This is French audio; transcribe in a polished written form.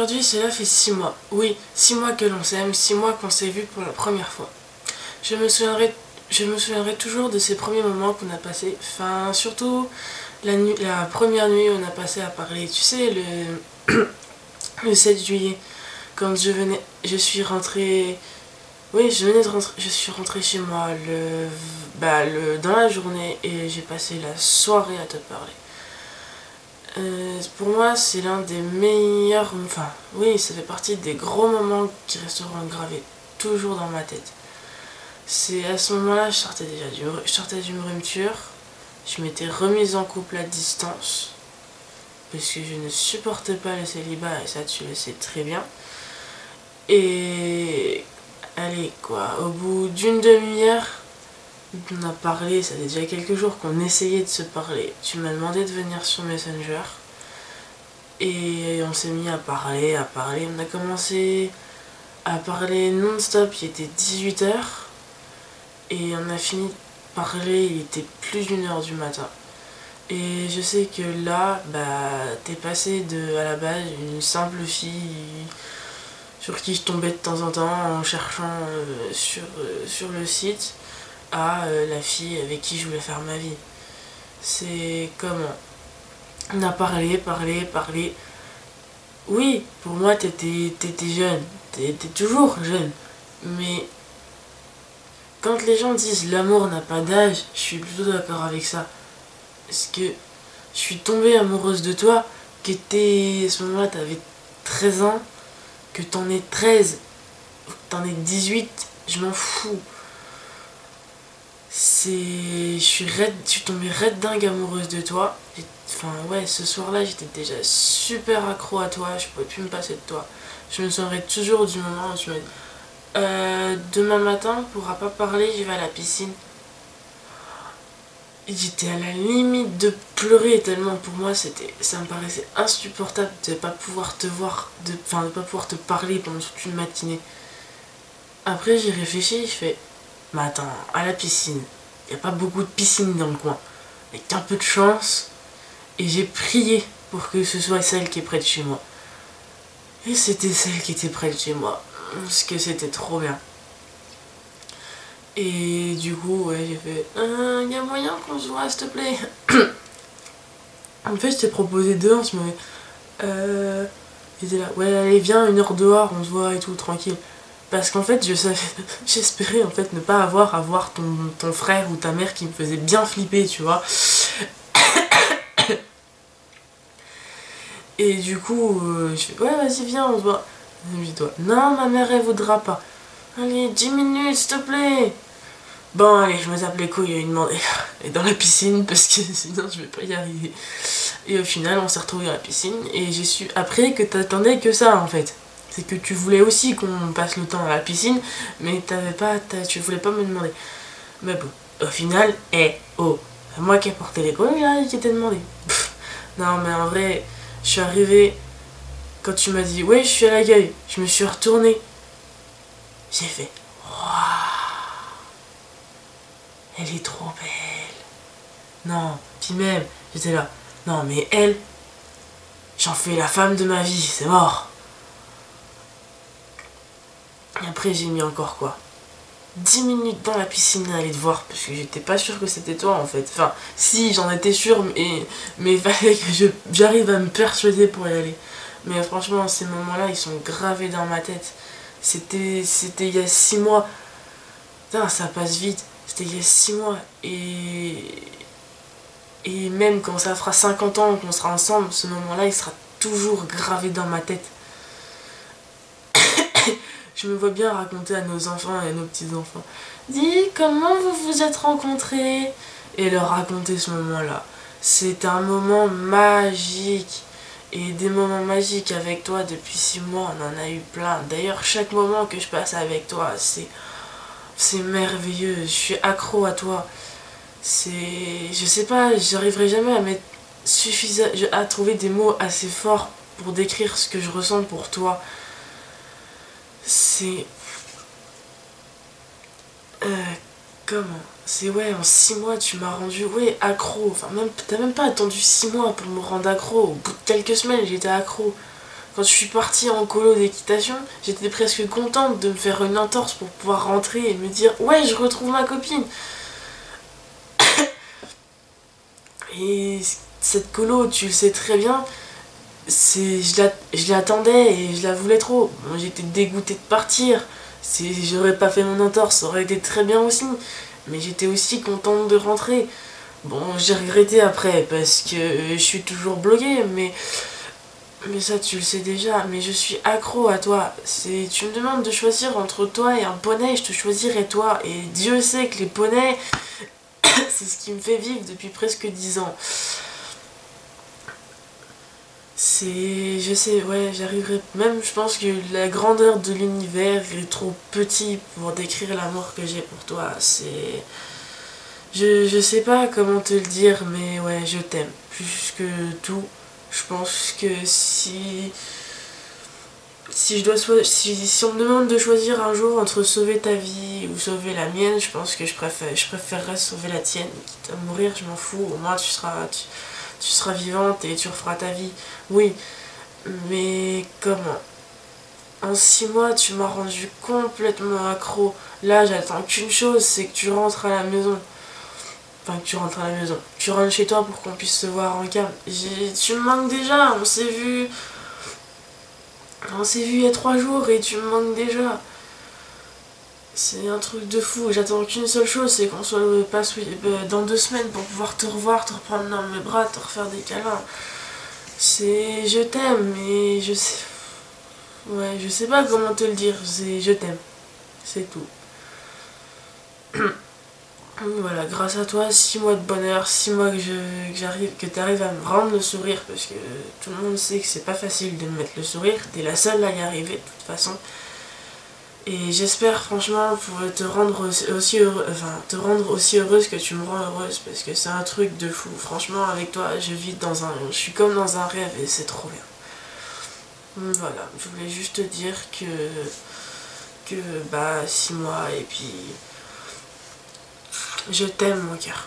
Aujourd'hui, cela fait 6 mois. Oui, 6 mois que l'on s'aime, 6 mois qu'on s'est vu pour la première fois. Je me souviendrai toujours de ces premiers moments qu'on a passés. Enfin, surtout la première nuit où on a passé à parler. Tu sais, le 7 juillet, quand je suis rentrée. Oui, je venais de rentrer, je suis rentrée chez moi dans la journée et j'ai passé la soirée à te parler. Pour moi, c'est l'un des meilleurs, enfin, oui, ça fait partie des gros moments qui resteront gravés toujours dans ma tête. C'est à ce moment-là, je sortais d'une rupture, je m'étais remise en couple à distance, parce que je ne supportais pas le célibat, et ça tu le sais très bien. Et allez, quoi, au bout d'une demi-heure, on a parlé, ça fait déjà quelques jours qu'on essayait de se parler. Tu m'as demandé de venir sur Messenger. Et on s'est mis à parler. On a commencé à parler non-stop, il était 18h. Et on a fini de parler, il était plus d'1h du matin. Et je sais que là, t'es passé à la base, une simple fille sur qui je tombais de temps en temps en cherchant sur le site, à la fille avec qui je voulais faire ma vie. C'est comment on a parlé. Oui, pour moi t'étais jeune, t'étais toujours jeune, mais quand les gens disent l'amour n'a pas d'âge, je suis plutôt d'accord avec ça. Parce que je suis tombée amoureuse de toi, à ce moment-là t'avais 13 ans, que t'en aies 13, que t'en aies 18, je m'en fous. Je suis tombée raide dingue amoureuse de toi. Enfin ouais, ce soir-là, j'étais déjà super accro à toi, je pouvais plus me passer de toi. Je me souviendrai toujours du moment où tu m'as dit demain matin, on pourra pas parler, je vais à la piscine. J'étais à la limite de pleurer tellement pour moi ça me paraissait insupportable de pas pouvoir te voir, de pas pouvoir te parler pendant toute une matinée. Après j'ai réfléchi, je fais mais attends, à la piscine, il n'y a pas beaucoup de piscines dans le coin. Avec un peu de chance, et j'ai prié pour que ce soit celle qui est près de chez moi. Et c'était celle qui était près de chez moi, parce que c'était trop bien. Et du coup, ouais, j'ai fait y a moyen qu'on se voit, s'il te plaît. En fait, je t'ai proposé dehors, tu m'avais. J'étais là, ouais, allez, viens, 1 heure dehors, on se voit et tout, tranquille. Parce qu'en fait, j'espérais en fait ne pas avoir à voir ton frère ou ta mère qui me faisait bien flipper, tu vois. Et du coup, je fais, ouais, vas-y, viens, on se voit. Toi, non, ma mère, elle voudra pas. Allez, 10 minutes, s'il te plaît. Bon, allez, je me tape les couilles, il demandait. Et dans la piscine, parce que sinon, je vais pas y arriver. Et au final, on s'est retrouvés dans la piscine, et j'ai su après que t'attendais que ça, en fait. C'est que tu voulais aussi qu'on passe le temps à la piscine, mais tu voulais pas me demander. Mais bon, au final, c'est moi qui ai porté les couilles, là, qui t'ai demandé. Non, mais en vrai, je suis arrivée, quand tu m'as dit, ouais, je suis à l'accueil, je me suis retournée. J'ai fait, waouh, elle est trop belle. Non, puis même, j'étais là, non, mais elle, j'en fais la femme de ma vie, c'est mort. Et après j'ai mis encore quoi 10 minutes dans la piscine à aller te voir parce que j'étais pas sûre que c'était toi en fait. Enfin si, j'en étais sûre, mais il fallait que j'arrive à me persuader pour y aller. Mais franchement ces moments là ils sont gravés dans ma tête. C'était il y a 6 mois. Putain, ça passe vite. C'était il y a 6 mois et même quand ça fera 50 ans qu'on sera ensemble, ce moment là il sera toujours gravé dans ma tête. Je me vois bien raconter à nos enfants et à nos petits-enfants. Dis, comment vous vous êtes rencontrés? Et leur raconter ce moment-là. C'est un moment magique. Et des moments magiques avec toi depuis 6 mois, on en a eu plein. D'ailleurs, chaque moment que je passe avec toi, c'est merveilleux. Je suis accro à toi. Je sais pas, j'arriverai jamais à à trouver des mots assez forts pour décrire ce que je ressens pour toi. Comment C'est ouais, en 6 mois tu m'as rendu accro. Enfin, t'as même pas attendu 6 mois pour me rendre accro. Au bout de quelques semaines j'étais accro. Quand je suis partie en colo d'équitation, j'étais presque contente de me faire une entorse pour pouvoir rentrer et me dire ouais, je retrouve ma copine. Et cette colo, tu le sais très bien, je l'attendais et je la voulais trop. Moi, j'étais dégoûtée de partir. Si j'aurais pas fait mon entorse, ça aurait été très bien aussi. Mais j'étais aussi contente de rentrer. Bon, j'ai regretté après parce que je suis toujours bloquée, mais ça tu le sais déjà. Mais je suis accro à toi. Tu me demandes de choisir entre toi et un poney, je te choisirai toi. Et Dieu sait que les poneys, c'est ce qui me fait vivre depuis presque 10 ans. Je sais, ouais, j'arriverai. Même, je pense que la grandeur de l'univers est trop petit pour décrire l'amour que j'ai pour toi. Je sais pas comment te le dire, mais ouais, je t'aime. Plus que tout. Je pense que si on me demande de choisir un jour entre sauver ta vie ou sauver la mienne, je pense que je préférerais sauver la tienne. Quitte à mourir, je m'en fous. Au moins, tu seras vivante et tu referas ta vie. Oui, mais comment? En 6 mois, tu m'as rendu complètement accro. Là, j'attends qu'une chose, c'est que tu rentres à la maison. Enfin, que tu rentres à la maison. Tu rentres chez toi pour qu'on puisse se voir en cam. Tu me manques déjà, on s'est vu. On s'est vu il y a 3 jours et tu me manques déjà. C'est un truc de fou. J'attends qu'une seule chose, c'est qu'on soit dans 2 semaines pour pouvoir te revoir, te reprendre dans mes bras, te refaire des câlins. Je t'aime, mais je sais. Ouais, je sais pas comment te le dire. Je t'aime. C'est tout. Voilà, grâce à toi, 6 mois de bonheur, 6 mois que t'arrives à me rendre le sourire, parce que tout le monde sait que c'est pas facile de me mettre le sourire, t'es la seule à y arriver de toute façon. Et j'espère franchement pouvoir te rendre aussi heureuse que tu me rends heureuse, parce que c'est un truc de fou. Franchement, avec toi, je suis comme dans un rêve et c'est trop bien. Voilà, je voulais juste te dire que 6 mois et puis je t'aime mon cœur.